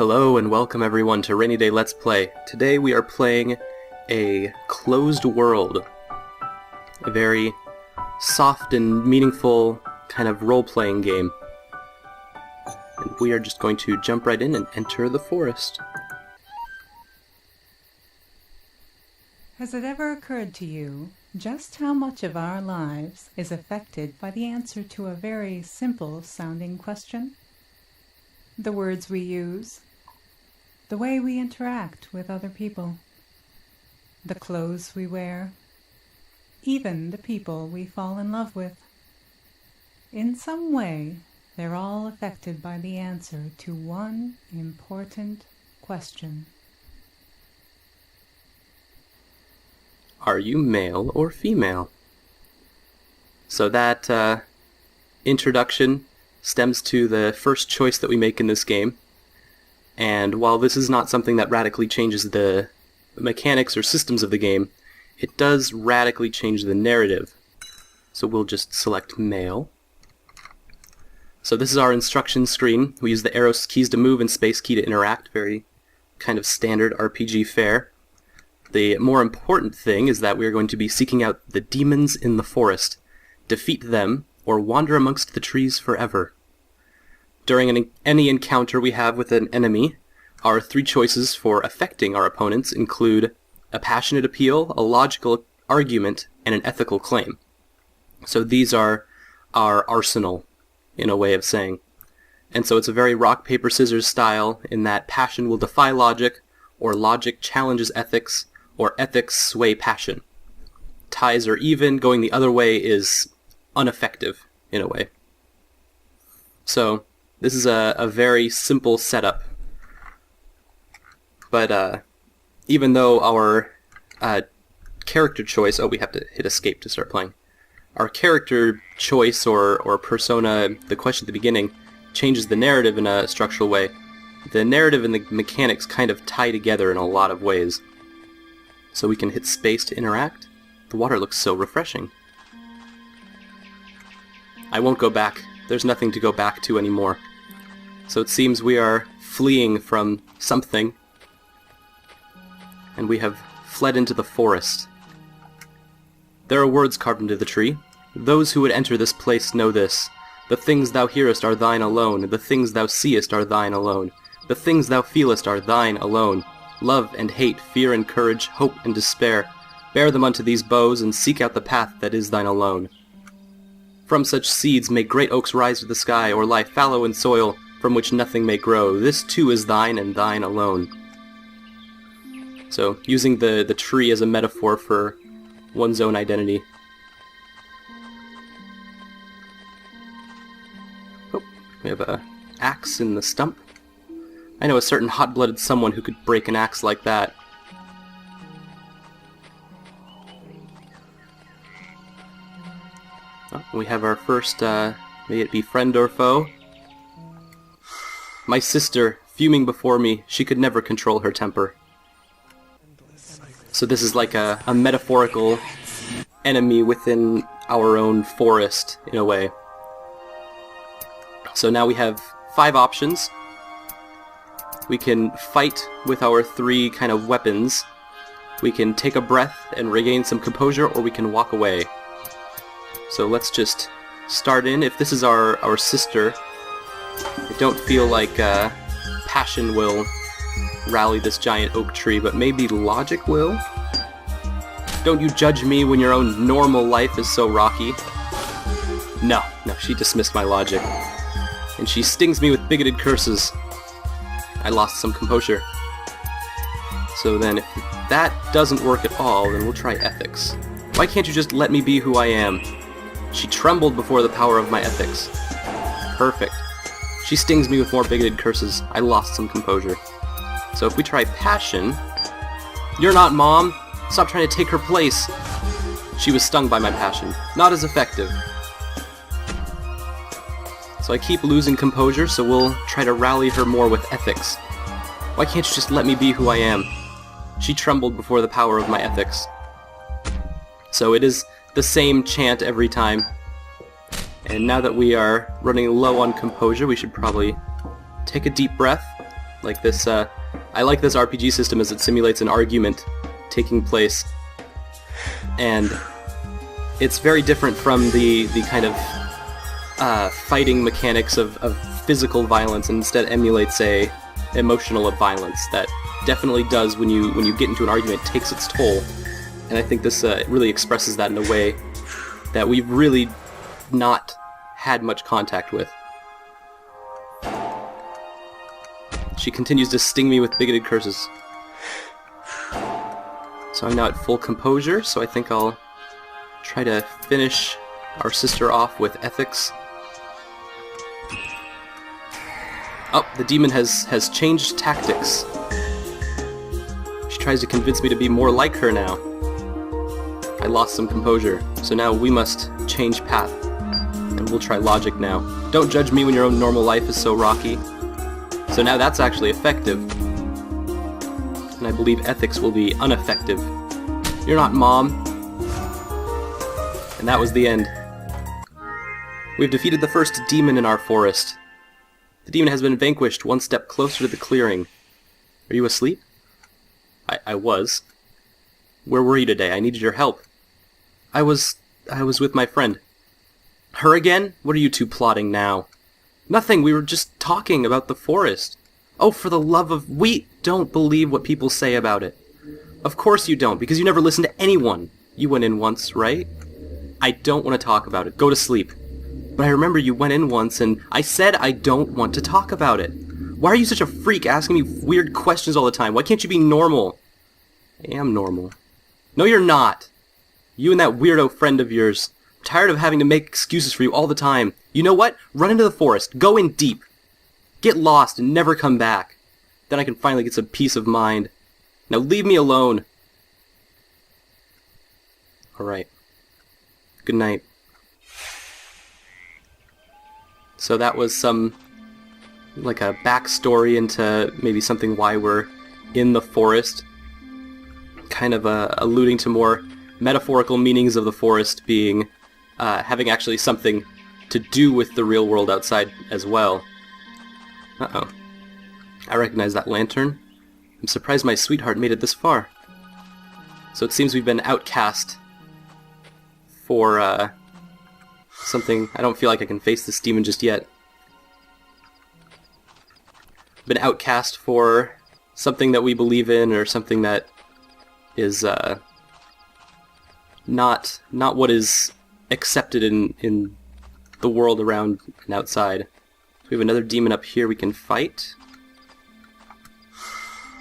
Hello and welcome everyone to Rainy Day Let's Play. Today we are playing a closed world. A very soft and meaningful kind of role-playing game. And we are just going to jump right in and enter the forest. Has it ever occurred to you just how much of our lives is affected by the answer to a very simple-sounding question? The words we use, the way we interact with other people, the clothes we wear, even the people we fall in love with. In some way, they're all affected by the answer to one important question. Are you male or female? So that introduction stems to the first choice that we make in this game. And while this is not something that radically changes the mechanics or systems of the game, it does radically change the narrative. So we'll just select male. So this is our instruction screen. We use the arrow keys to move and space key to interact. Very kind of standard RPG fare. The more important thing is that we are going to be seeking out the demons in the forest, defeat them, or wander amongst the trees forever. During any encounter we have with an enemy, our three choices for affecting our opponents include a passionate appeal, a logical argument, and an ethical claim. So these are our arsenal, in a way of saying. And so it's a very rock, paper, scissors style in that passion will defy logic, or logic challenges ethics, or ethics sway passion. Ties are even, going the other way is ineffective, in a way. So, this is a very simple setup. But even though our character choice... Oh, we have to hit escape to start playing. Our character choice or persona, the question at the beginning, changes the narrative in a structural way. The narrative and the mechanics kind of tie together in a lot of ways. So we can hit space to interact. The water looks so refreshing. I won't go back. There's nothing to go back to anymore. So it seems we are fleeing from something. And we have fled into the forest. There are words carved into the tree. Those who would enter this place know this. The things thou hearest are thine alone. The things thou seest are thine alone. The things thou feelest are thine alone. Love and hate, fear and courage, hope and despair. Bear them unto these bows, and seek out the path that is thine alone. From such seeds may great oaks rise to the sky, or lie fallow in soil, from which nothing may grow. This too is thine, and thine alone. So, using the tree as a metaphor for one's own identity. Oh, we have a axe in the stump. I know a certain hot-blooded someone who could break an axe like that. Oh, we have our first, may it be friend or foe. My sister, fuming before me, she could never control her temper. So this is like a metaphorical enemy within our own forest, in a way. So now we have 5 options. We can fight with our 3 kind of weapons. We can take a breath and regain some composure, or we can walk away. So let's just start in. If this is our sister, I don't feel like passion will rally this giant oak tree, but maybe logic will? Don't you judge me when your own normal life is so rocky. No, she dismissed my logic. And she stings me with bigoted curses. I lost some composure. So then, if that doesn't work at all, then we'll try ethics. Why can't you just let me be who I am? She trembled before the power of my ethics. Perfect. She stings me with more bigoted curses. I lost some composure. So if we try passion... You're not Mom! Stop trying to take her place! She was stung by my passion. Not as effective. So I keep losing composure, so we'll try to rally her more with ethics. Why can't you just let me be who I am? She trembled before the power of my ethics. So it is the same chant every time. And now that we are running low on composure, we should probably take a deep breath, Like this, I like this RPG system as it simulates an argument taking place. And it's very different from the kind of fighting mechanics of physical violence, and instead emulates a emotional violence that definitely does, when you get into an argument, takes its toll. And I think this really expresses that in a way that we've really not had much contact with. She continues to sting me with bigoted curses. So I'm now at full composure, so I think I'll try to finish our sister off with ethics. Oh, the demon has changed tactics. She tries to convince me to be more like her now. I lost some composure, so now we must change path. And we'll try logic now. Don't judge me when your own normal life is so rocky. So now that's actually effective. And I believe ethics will be ineffective. You're not Mom. And that was the end. We've defeated the first demon in our forest. The demon has been vanquished, one step closer to the clearing. Are you asleep? I was. Where were you today? I needed your help. I was with my friend. Her again? What are you two plotting now? Nothing, we were just talking about the forest. Oh, for the love of... We don't believe what people say about it. Of course you don't, because you never listen to anyone. You went in once, right? I don't want to talk about it. Go to sleep. But I remember you went in once, and I said I don't want to talk about it. Why are you such a freak asking me weird questions all the time? Why can't you be normal? I am normal. No, you're not. You and that weirdo friend of yours. I'm tired of having to make excuses for you all the time. You know what? Run into the forest. Go in deep. Get lost and never come back. Then I can finally get some peace of mind. Now leave me alone. Alright. Good night. So that was some, like a backstory into maybe something why we're in the forest. Kind of alluding to more metaphorical meanings of the forest being having actually something to do with the real world outside as well. Uh-oh. I recognize that lantern. I'm surprised my sweetheart made it this far. So it seems we've been outcast for something. I don't feel like I can face this demon just yet. Been outcast for something that we believe in, or something that is not what is accepted in the world around and outside. So we have another demon up here we can fight.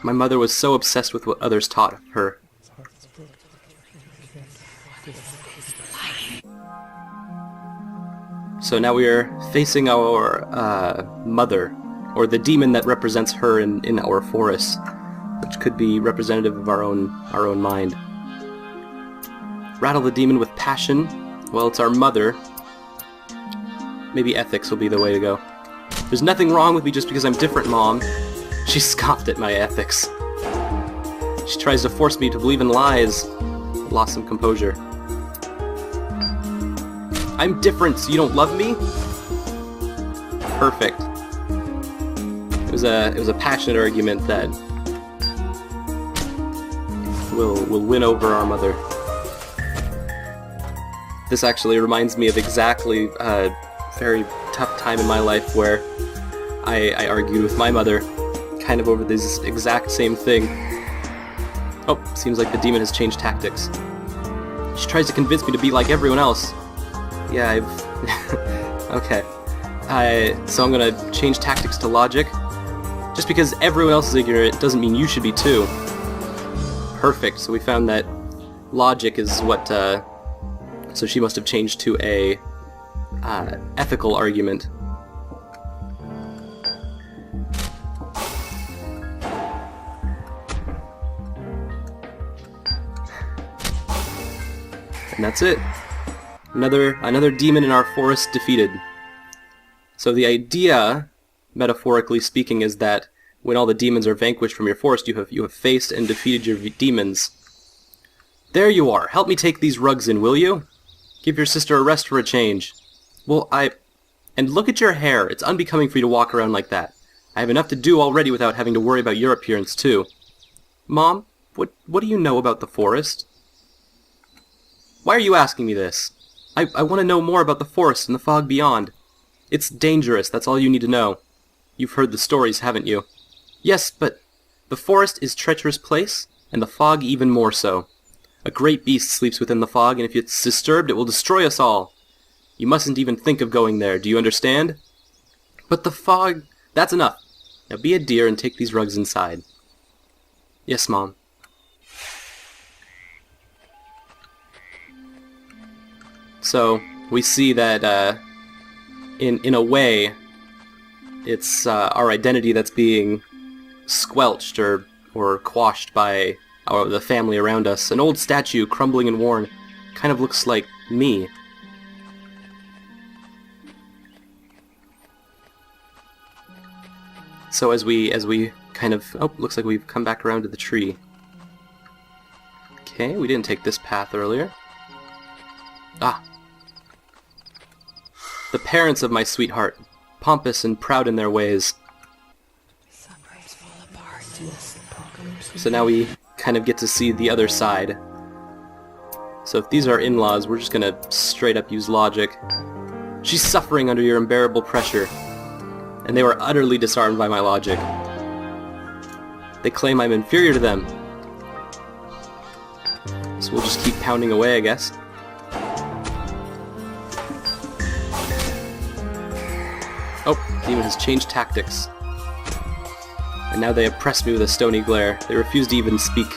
My mother was so obsessed with what others taught her. So now we are facing our mother, or the demon that represents her in our forest, which could be representative of our own mind. Rattle the demon with passion. Well, it's our mother. Maybe ethics will be the way to go. There's nothing wrong with me just because I'm different, Mom. She scoffed at my ethics. She tries to force me to believe in lies. Lost some composure. I'm different, so you don't love me? Perfect. It was a passionate argument that will win over our mother. This actually reminds me of exactly a very tough time in my life where I argued with my mother kind of over this exact same thing. Oh, seems like the demon has changed tactics. She tries to convince me to be like everyone else. Yeah, okay. So I'm gonna change tactics to logic. Just because everyone else is ignorant doesn't mean you should be too. Perfect, so we found that logic is what, so she must have changed to a ethical argument. And that's it. Another demon in our forest defeated. So the idea, metaphorically speaking, is that when all the demons are vanquished from your forest, you have faced and defeated your demons. There you are. Help me take these rugs in, will you? Give your sister a rest for a change. Well, and look at your hair. It's unbecoming for you to walk around like that. I have enough to do already without having to worry about your appearance, too. Mom, what do you know about the forest? Why are you asking me this? I want to know more about the forest and the fog beyond. It's dangerous, that's all you need to know. You've heard the stories, haven't you? Yes, but the forest is a treacherous place, and the fog even more so. A great beast sleeps within the fog, and if it's disturbed, it will destroy us all. You mustn't even think of going there, do you understand? But the fog... That's enough. Now be a dear and take these rugs inside. Yes, Mom. So, we see that, in a way, it's our identity that's being squelched or quashed by the family around us. An old statue, crumbling and worn, kind of looks like me. So as we kind of... Oh, looks like we've come back around to the tree. Okay, we didn't take this path earlier. Ah. The parents of my sweetheart, pompous and proud in their ways. So now we kind of get to see the other side. So if these are in-laws, we're just gonna straight up use logic. She's suffering under your unbearable pressure, and they were utterly disarmed by my logic. They claim I'm inferior to them. So we'll just keep pounding away, I guess. Oh, Demon has changed tactics. And now they oppress me with a stony glare. They refuse to even speak.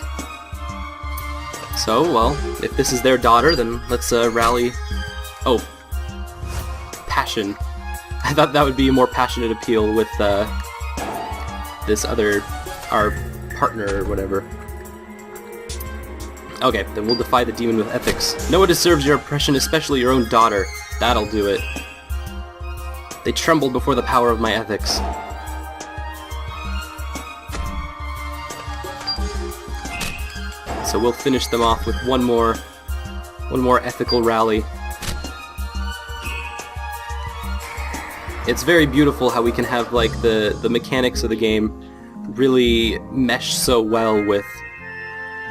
So, well, if this is their daughter, then let's rally... Oh. Passion. I thought that would be a more passionate appeal with this other... our partner or whatever. Okay, then we'll defy the demon with ethics. No one deserves your oppression, especially your own daughter. That'll do it. They trembled before the power of my ethics. So we'll finish them off with one more ethical rally. It's very beautiful how we can have like the mechanics of the game really mesh so well with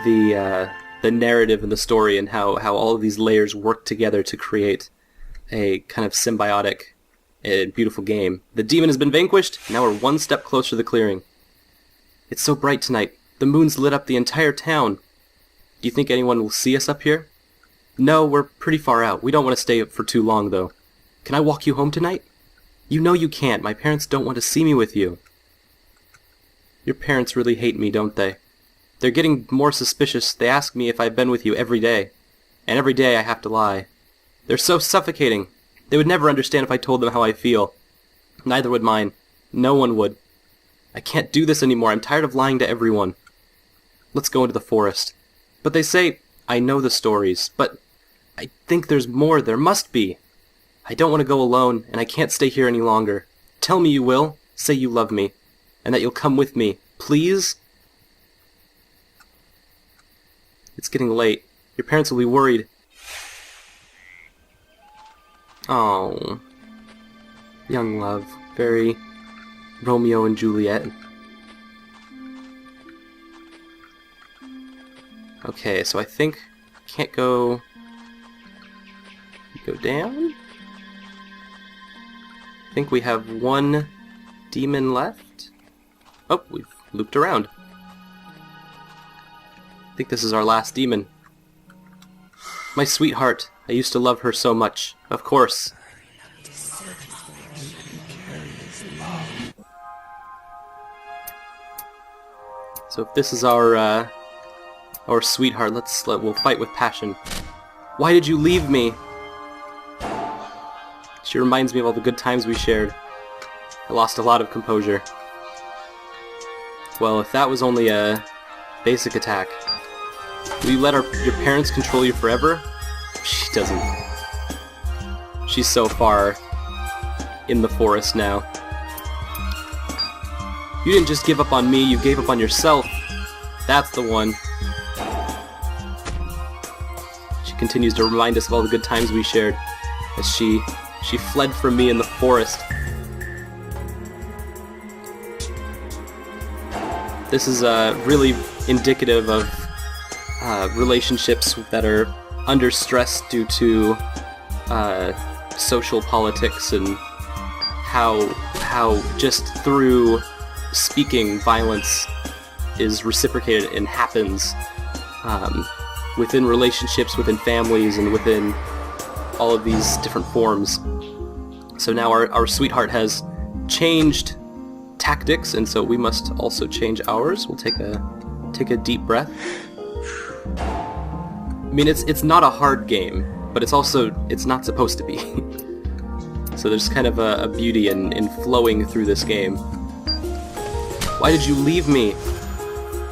the narrative and the story, and how all of these layers work together to create a kind of symbiotic and beautiful game. The demon has been vanquished. Now we're one step closer to the clearing. It's so bright tonight. The moon's lit up the entire town. Do you think anyone will see us up here? No, we're pretty far out. We don't want to stay up for too long, though. Can I walk you home tonight? You know you can't. My parents don't want to see me with you. Your parents really hate me, don't they? They're getting more suspicious. They ask me if I've been with you every day. And every day I have to lie. They're so suffocating. They would never understand if I told them how I feel. Neither would mine. No one would. I can't do this anymore. I'm tired of lying to everyone. Let's go into the forest. But they say, I know the stories, but I think there's more. There must be. I don't want to go alone, and I can't stay here any longer. Tell me you will. Say you love me, and that you'll come with me. Please? It's getting late. Your parents will be worried. Oh. Young love. Very Romeo and Juliet. Okay, so I think can't go down. I think we have one demon left. Oh, we've looped around. I think this is our last demon. My sweetheart. I used to love her so much. Of course. So if this is our sweetheart, we'll fight with passion. Why did you leave me? She reminds me of all the good times we shared. I lost a lot of composure. Well, if that was only a basic attack, will you let your parents control you forever? She doesn't. She's so far in the forest now. You didn't just give up on me, you gave up on yourself. That's the one. She continues to remind us of all the good times we shared as she fled from me in the forest. This is really indicative of relationships that are under stress due to social politics and how just through speaking violence is reciprocated and happens within relationships, within families, and within all of these different forms. So now our sweetheart has changed tactics, and so we must also change ours. We'll take a deep breath. I mean, it's not a hard game, but it's not supposed to be. So there's kind of a beauty in flowing through this game. Why did you leave me?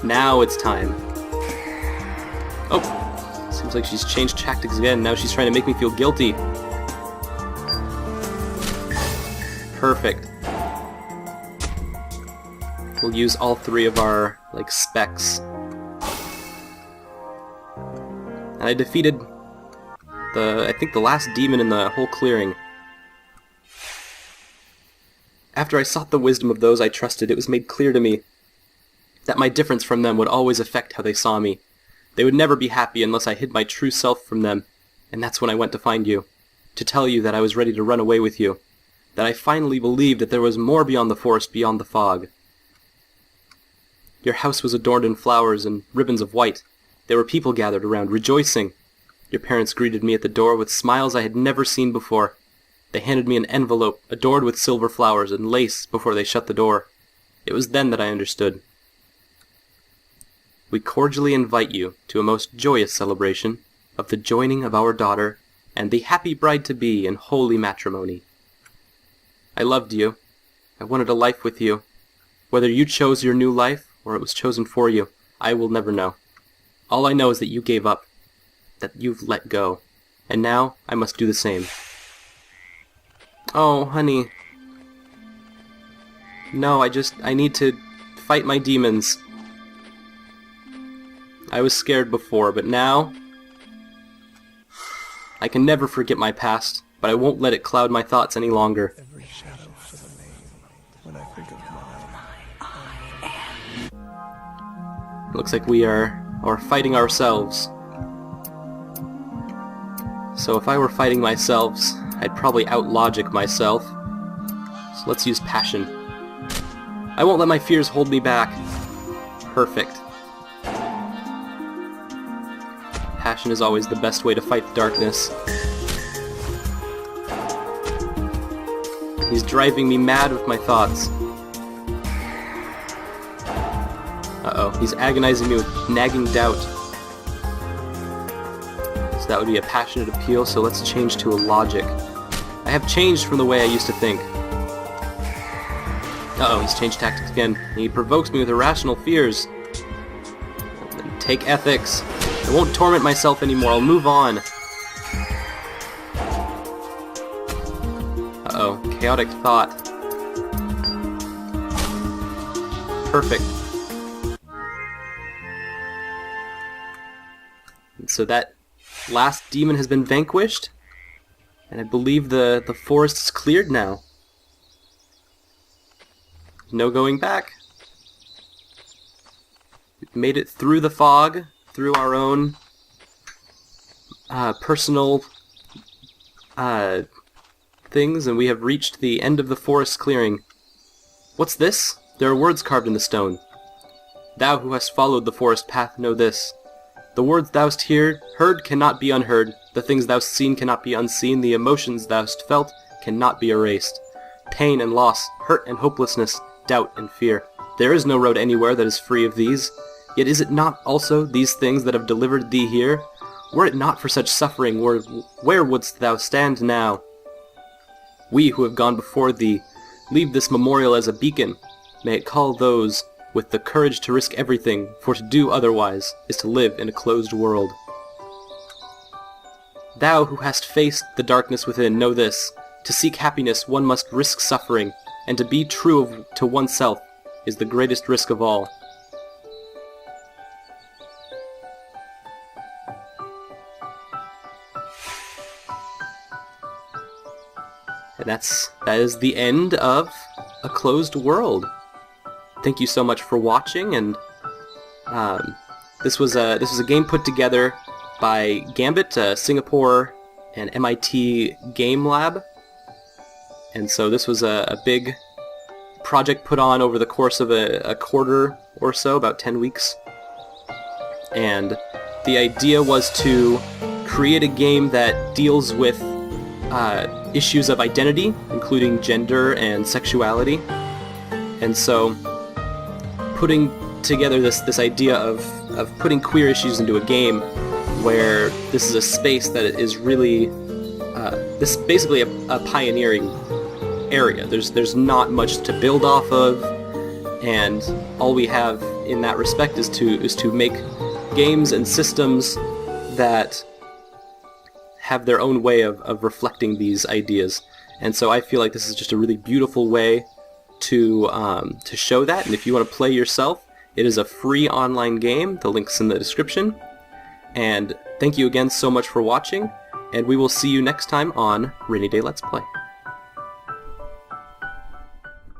Now it's time. Oh, seems like she's changed tactics again. Now she's trying to make me feel guilty. Perfect. We'll use all three of our, specs. And I defeated I think the last demon in the whole clearing. After I sought the wisdom of those I trusted, it was made clear to me that my difference from them would always affect how they saw me. They would never be happy unless I hid my true self from them, and that's when I went to find you, to tell you that I was ready to run away with you, that I finally believed that there was more beyond the forest, beyond the fog. Your house was adorned in flowers and ribbons of white. There were people gathered around, rejoicing. Your parents greeted me at the door with smiles I had never seen before. They handed me an envelope adorned with silver flowers and lace before they shut the door. It was then that I understood. We cordially invite you to a most joyous celebration of the joining of our daughter and the happy bride-to-be in holy matrimony. I loved you. I wanted a life with you. Whether you chose your new life or it was chosen for you, I will never know. All I know is that you gave up, that you've let go, and now I must do the same. Oh, honey. No, I need to fight my demons. I was scared before, but now I can never forget my past, but I won't let it cloud my thoughts any longer. Every shadow for the name when I think of mine. Looks like we are fighting ourselves. So if I were fighting myself, I'd probably out-logic myself. So let's use passion. I won't let my fears hold me back. Perfect. Passion is always the best way to fight the darkness. He's driving me mad with my thoughts. Uh-oh, he's agonizing me with nagging doubt. So that would be a passionate appeal, so let's change to a logic. I have changed from the way I used to think. Uh-oh, he's changed tactics again. He provokes me with irrational fears. Take ethics. I won't torment myself anymore, I'll move on. Uh-oh, chaotic thought. Perfect. And so that last demon has been vanquished, and I believe the forest is cleared now. There's no going back. We've made it through the fog, through our own personal things, and we have reached the end of the forest clearing. What's this? There are words carved in the stone. Thou who hast followed the forest path, know this. The words thou hast heard cannot be unheard. The things thou hast seen cannot be unseen. The emotions thou hast felt cannot be erased. Pain and loss, hurt and hopelessness, doubt and fear. There is no road anywhere that is free of these. Yet is it not also these things that have delivered thee here? Were it not for such suffering, where wouldst thou stand now? We who have gone before thee, leave this memorial as a beacon. May it call those with the courage to risk everything, for to do otherwise is to live in a closed world. Thou who hast faced the darkness within, know this. To seek happiness one must risk suffering, and to be true to oneself is the greatest risk of all. And that is the end of A Closed World. thank you so much for watching, and this was a game put together by Gambit, Singapore, and MIT Game Lab. And so this was a big project put on over the course of a quarter or so, about 10 weeks. And the idea was to create a game that deals with issues of identity, including gender and sexuality. And so putting together this idea of putting queer issues into a game where this is a space that is really this is basically a pioneering area. There's not much to build off of, and all we have in that respect is to make games and systems that have their own way of reflecting these ideas. And so I feel like this is just a really beautiful way to show that. And if you want to play yourself, it is a free online game. The link's in the description. And thank you again so much for watching, and we will see you next time on Rainy Day Let's Play.